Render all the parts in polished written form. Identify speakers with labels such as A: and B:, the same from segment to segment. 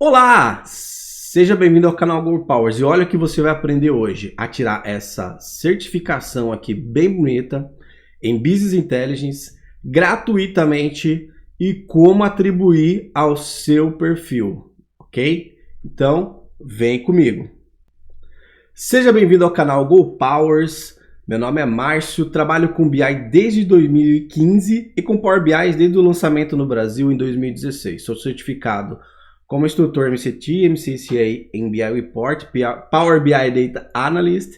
A: Olá! Seja bem-vindo ao canal Go Powers e olha o que você vai aprender hoje, a tirar essa certificação aqui bem bonita em Business Intelligence gratuitamente e como atribuir ao seu perfil, ok? Então, vem comigo. Seja bem-vindo ao canal Go Powers. Meu nome é Márcio, trabalho com BI desde 2015 e com Power BI desde o lançamento no Brasil em 2016. Sou certificado como instrutor MCT, MCCA em BI Report, Power BI Data Analyst,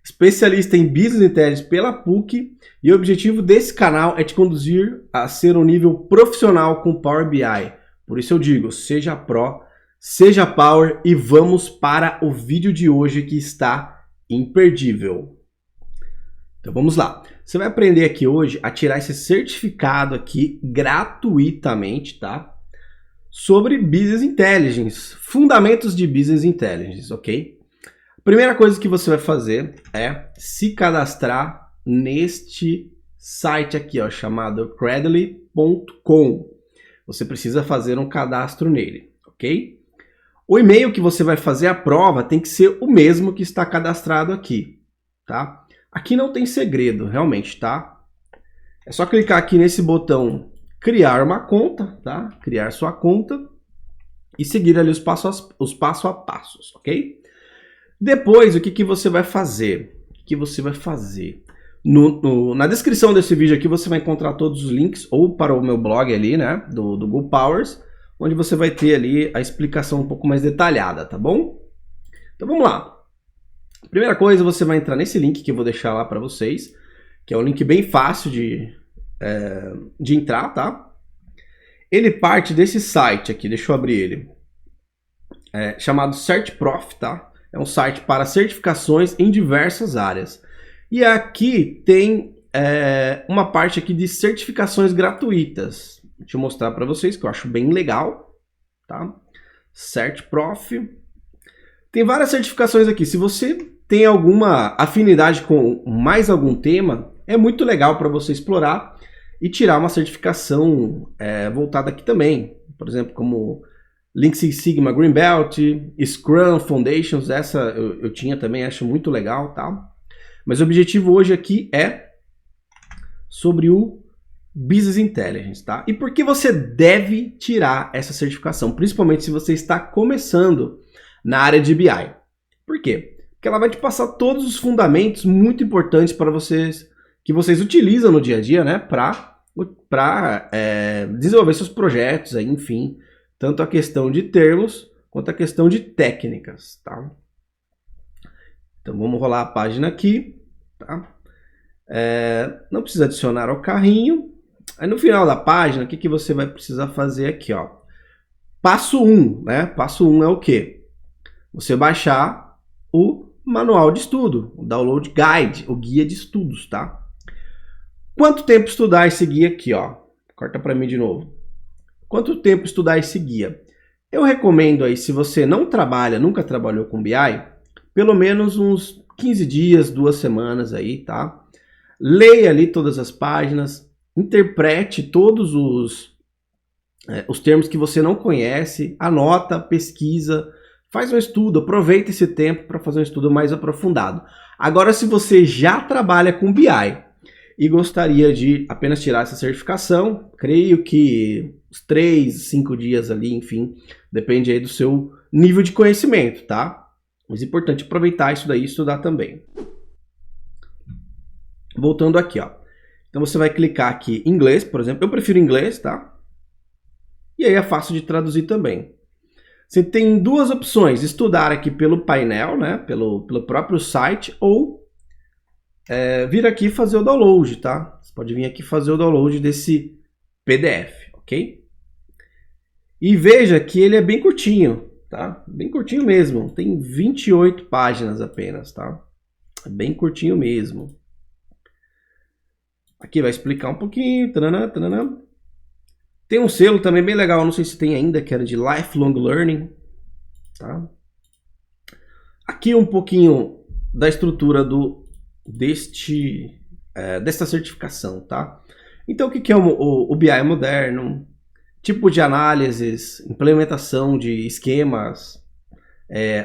A: especialista em Business Intelligence pela PUC, e o objetivo desse canal é te conduzir a ser um nível profissional com Power BI. Por isso eu digo, seja Pro, seja Power e vamos para o vídeo de hoje que está imperdível. Então vamos lá. Você vai aprender aqui hoje a tirar esse certificado aqui gratuitamente, tá? Sobre Business Intelligence, fundamentos de Business Intelligence, ok? A primeira coisa que você vai fazer é se cadastrar neste site aqui, ó, chamado Credly.com. Você precisa fazer um cadastro nele, ok? O e-mail que você vai fazer a prova tem que ser o mesmo que está cadastrado aqui, tá? Aqui não tem segredo, realmente, tá? É só clicar aqui nesse botão criar uma conta, tá? Criar sua conta e seguir ali os passo a passos, ok? Depois, o que você vai fazer? Na descrição desse vídeo aqui você vai encontrar todos os links ou para o meu blog ali, né? Do Go Powers, onde você vai ter ali a explicação um pouco mais detalhada, tá bom? Então vamos lá. Primeira coisa, você vai entrar nesse link que eu vou deixar lá para vocês, que é um link bem fácil de entrar, tá? Ele parte desse site aqui, deixa eu abrir ele, chamado CertProf, tá? É um site para certificações em diversas áreas. E aqui tem uma parte aqui de certificações gratuitas. Deixa eu mostrar para vocês que eu acho bem legal, tá? CertProf. Tem várias certificações aqui. Se você tem alguma afinidade com mais algum tema, é muito legal para você explorar e tirar uma certificação voltada aqui também. Por exemplo, como Lean Six Sigma Green Belt, Scrum Foundations, essa eu tinha também, acho muito legal, tá? Mas o objetivo hoje aqui é sobre o Business Intelligence, tá? E por que você deve tirar essa certificação? Principalmente se você está começando na área de BI. Por quê? Porque ela vai te passar todos os fundamentos muito importantes para vocês, que vocês utilizam no dia a dia, né, para desenvolver seus projetos, aí, enfim, tanto a questão de termos quanto a questão de técnicas, tá? Então vamos rolar a página aqui, tá? Não precisa adicionar ao carrinho. Aí no final da página, o que você vai precisar fazer aqui, ó? Passo 1, né? Passo 1 é o quê? Você baixar o manual de estudo, o Download Guide, o guia de estudos, tá? Quanto tempo estudar esse guia aqui, ó? Corta para mim de novo. Quanto tempo estudar esse guia? Eu recomendo aí, se você não trabalha, nunca trabalhou com BI, pelo menos uns 15 dias, 2 semanas aí, tá? Leia ali todas as páginas, interprete todos os termos que você não conhece, anota, pesquisa, faz um estudo, aproveita esse tempo para fazer um estudo mais aprofundado. Agora, se você já trabalha com BI e gostaria de apenas tirar essa certificação, creio que uns 3, 5 dias ali, enfim, depende aí do seu nível de conhecimento, tá? Mas é importante aproveitar isso daí e estudar também. Voltando aqui, ó. Então você vai clicar aqui em inglês, por exemplo. Eu prefiro inglês, tá? E aí é fácil de traduzir também. Você tem duas opções, estudar aqui pelo painel, né, pelo próprio site, ou vir aqui fazer o download, tá? Você pode vir aqui fazer o download desse PDF, ok? E veja que ele é bem curtinho, tá? Bem curtinho mesmo, tem 28 páginas apenas, tá? É bem curtinho mesmo. Aqui vai explicar um pouquinho, taranã, taranã. Tem um selo também bem legal, não sei se tem ainda, que era de Lifelong Learning, tá? Aqui um pouquinho da estrutura desta certificação, tá? Então o que é o BI moderno? tipo de análises, implementação de esquemas,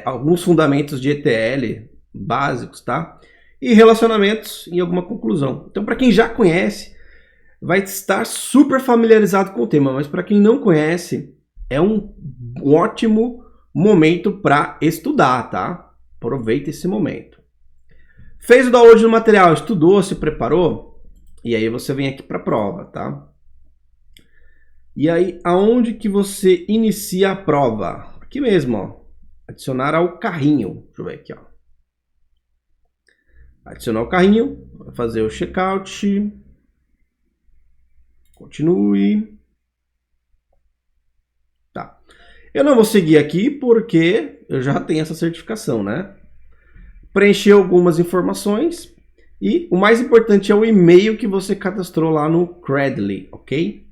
A: alguns fundamentos de ETL básicos, tá? E relacionamentos em alguma conclusão. Então, para quem já conhece, vai estar super familiarizado com o tema, mas para quem não conhece, é um ótimo momento para estudar, tá? Aproveita esse momento. Fez o download do material, estudou, se preparou, e aí você vem aqui para a prova, tá? E aí, aonde que você inicia a prova? Aqui mesmo, ó. Adicionar ao carrinho. Deixa eu ver aqui, ó. Adicionar ao carrinho, vai fazer o checkout. Continue. Tá. Eu não vou seguir aqui porque eu já tenho essa certificação, né? Preencher algumas informações e o mais importante é o e-mail que você cadastrou lá no Credly, ok?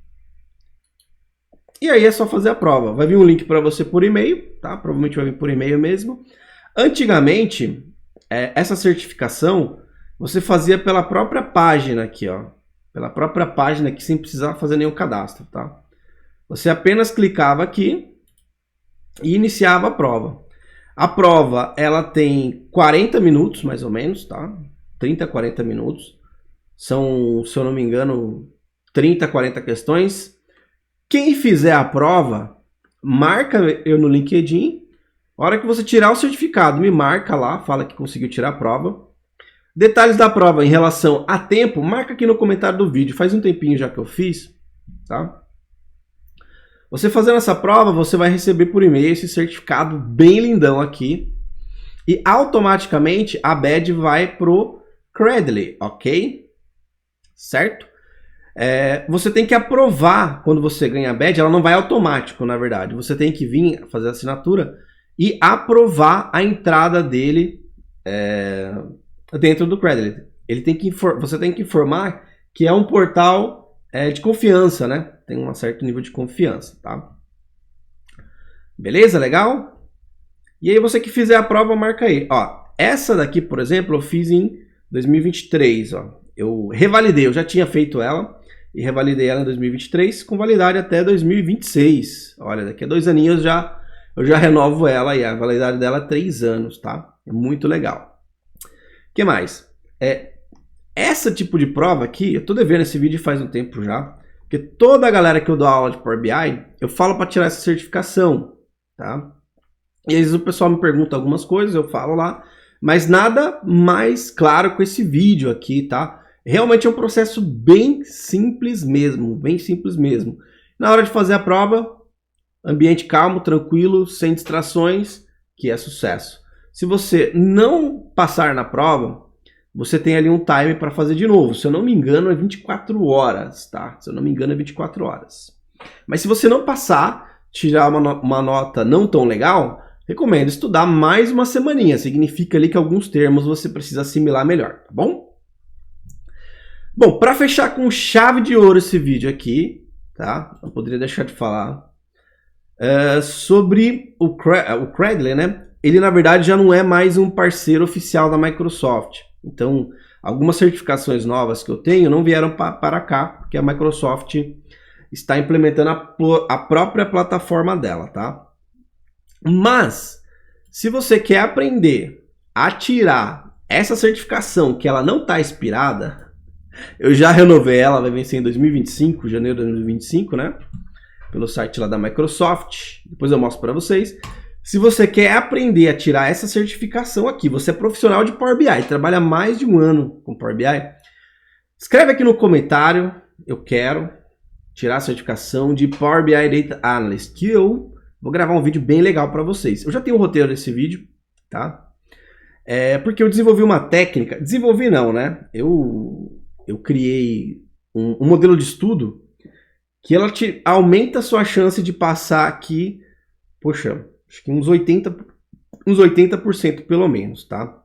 A: E aí é só fazer a prova. Vai vir um link para você por e-mail, tá? Provavelmente vai vir por e-mail mesmo. Antigamente, essa certificação você fazia pela própria página aqui, ó. Pela própria página aqui sem precisar fazer nenhum cadastro, tá? Você apenas clicava aqui e iniciava a prova. A prova, ela tem 40 minutos, mais ou menos, tá? 30, 40 minutos. São, se eu não me engano, 30, 40 questões. Quem fizer a prova, marca eu no LinkedIn. A hora que você tirar o certificado, me marca lá, fala que conseguiu tirar a prova. Detalhes da prova em relação a tempo, marca aqui no comentário do vídeo. Faz um tempinho já que eu fiz, tá? Você fazendo essa prova, você vai receber por e-mail esse certificado bem lindão aqui. E automaticamente a badge vai pro Credly, ok? Certo? Você tem que aprovar quando você ganha a badge, ela não vai automático, na verdade. Você tem que vir fazer a assinatura e aprovar a entrada dele dentro do Credly. Você tem que informar que é um portal de confiança, né? Tem um certo nível de confiança, tá? Beleza? Legal? E aí você que fizer a prova, marca aí. Ó, essa daqui, por exemplo, eu fiz em 2023, ó. Eu revalidei, eu já tinha feito ela e revalidei ela em 2023 com validade até 2026. Olha, daqui a 2 aninhos eu já renovo ela e a validade dela é 3 anos, tá? É muito legal. O que mais? Essa tipo de prova aqui, eu tô devendo esse vídeo faz um tempo já, porque toda a galera que eu dou aula de Power BI, eu falo para tirar essa certificação, tá? E às vezes o pessoal me pergunta algumas coisas, eu falo lá, mas nada mais claro com esse vídeo aqui, tá? Realmente é um processo bem simples mesmo, bem simples mesmo. Na hora de fazer a prova, ambiente calmo, tranquilo, sem distrações, que é sucesso. Se você não passar na prova, você tem ali um time para fazer de novo. Se eu não me engano, é 24 horas, tá? Se eu não me engano, é 24 horas. Mas se você não passar, tirar uma nota não tão legal, recomendo estudar mais uma semaninha. Significa ali que alguns termos você precisa assimilar melhor, tá bom? Bom, para fechar com chave de ouro esse vídeo aqui, tá? Não poderia deixar de falar sobre o Credly, né? Ele, na verdade, já não é mais um parceiro oficial da Microsoft. Então, algumas certificações novas que eu tenho não vieram para cá, porque a Microsoft está implementando a própria plataforma dela, tá? Mas, se você quer aprender a tirar essa certificação que ela não está expirada, eu já renovei ela, vai vencer em 2025, janeiro de 2025, né? Pelo site lá da Microsoft. Depois eu mostro para vocês. Se você quer aprender a tirar essa certificação aqui, você é profissional de Power BI, trabalha mais de 1 ano com Power BI, escreve aqui no comentário, eu quero tirar a certificação de Power BI Data Analyst, que eu vou gravar um vídeo bem legal para vocês. Eu já tenho o roteiro desse vídeo, tá? Porque eu desenvolvi uma técnica, desenvolvi não, né? Eu criei um modelo de estudo que ela aumenta a sua chance de passar aqui, poxa, acho que uns 80% pelo menos, tá?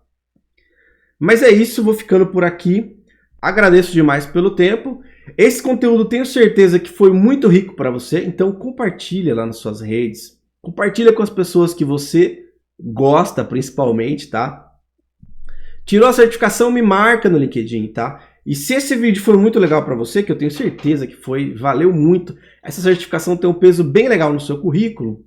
A: Mas é isso, vou ficando por aqui. Agradeço demais pelo tempo. Esse conteúdo tenho certeza que foi muito rico para você, então compartilha lá nas suas redes. Compartilha com as pessoas que você gosta, principalmente, tá? Tirou a certificação, me marca no LinkedIn, tá? E se esse vídeo foi muito legal para você, que eu tenho certeza que foi, valeu muito, essa certificação tem um peso bem legal no seu currículo,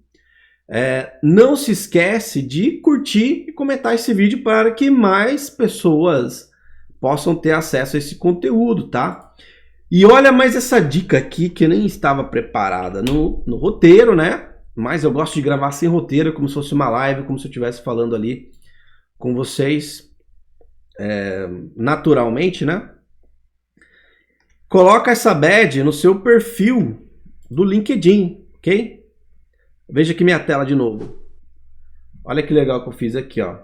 A: não se esquece de curtir e comentar esse vídeo para que mais pessoas possam ter acesso a esse conteúdo, tá? E olha mais essa dica aqui que eu nem estava preparada no roteiro, né? Mas eu gosto de gravar sem roteiro, como se fosse uma live, como se eu estivesse falando ali com vocês naturalmente, né? Coloca essa badge no seu perfil do LinkedIn, ok? Veja aqui minha tela de novo. Olha que legal que eu fiz aqui, ó.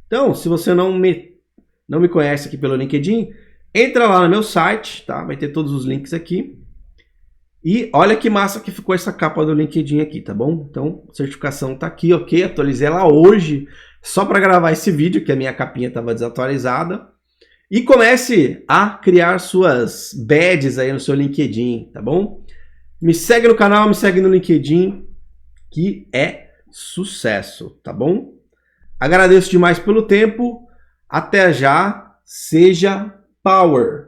A: Então, se você não me conhece aqui pelo LinkedIn, entra lá no meu site, tá? Vai ter todos os links aqui. E olha que massa que ficou essa capa do LinkedIn aqui, tá bom? Então, a certificação tá aqui, ok? Atualizei ela hoje, só para gravar esse vídeo, que a minha capinha estava desatualizada. E comece a criar suas badges aí no seu LinkedIn, tá bom? Me segue no canal, me segue no LinkedIn, que é sucesso, tá bom? Agradeço demais pelo tempo. Até já. Seja Power!